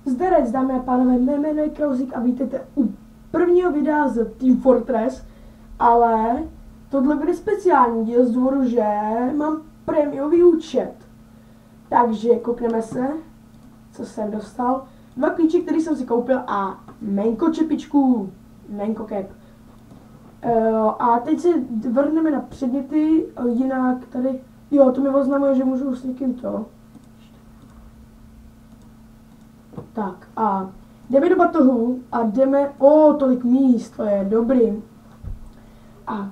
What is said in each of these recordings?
Zdarec, dámy a pánové, mé jméno je Krausík a vítejte u prvního videa z Team Fortress, ale tohle bude speciální díl z důvodu, že mám prémiový účet. Takže koukneme se, co jsem dostal. 2 klíče, který jsem si koupil a menko čepičku, menko cap. A teď se vrhneme na předměty, jinak tady, jo, to mi oznamuje, že můžu s někým to. Tak a jdeme do batohu a jdeme, tolik míst, to je dobrý. A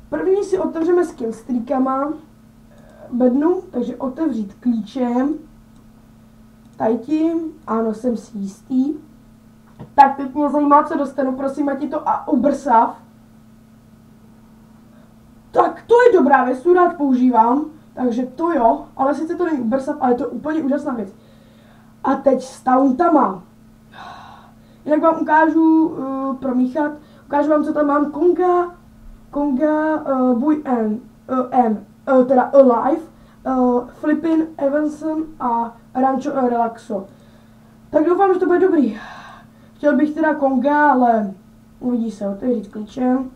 první si otevřeme s killstreakama bednu, takže otevřít klíčem. Tady tím, ano, jsem si jistý. Tak teď mě zajímá, co dostanu, prosím, ať je to a obrsav. Tak to je dobrá věc, tu rád používám, takže to jo, ale sice to není obrsav, ale je to úplně úžasná věc. A teď s tauntama. Jinak vám ukážu, promíchat, ukážu vám, co tam mám. Konga, Boy teda Alive, Flippin, Evanson a Rancho Relaxo. Tak doufám, že to bude dobrý. Chtěl bych teda Konga, ale uvidí se, otevřít klíčem.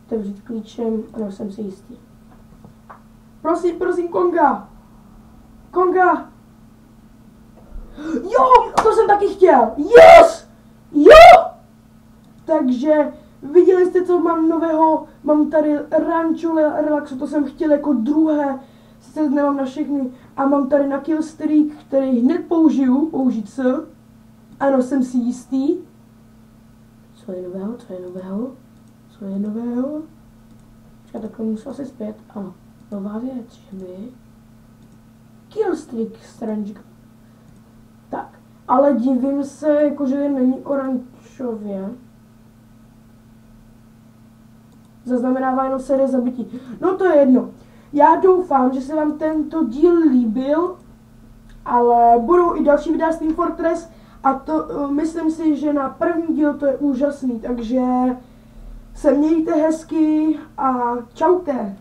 Otevřít klíčem, ano, jsem si jistý. Prosím, Konga! Konga! Jo, to jsem taky chtěl! Yes! Jo! Takže viděli jste, co mám nového? Mám tady Rancho Relaxo, to jsem chtěl jako druhé. Sice nemám na všechny. A mám tady na Killstreak, který hned použít s. Ano, jsem si jistý. Co je nového? Počkat, takhle musel asi zpět. Ano, nová věc, že mi? Killstreak Strange. Tak, ale divím se, jakože není oranžově. Zaznamenává jenom série zabití. No to je jedno. Já doufám, že se vám tento díl líbil, ale budou i další videa z Team Fortress a to myslím si, že na první díl to je úžasný, takže se mějte hezky a čaute.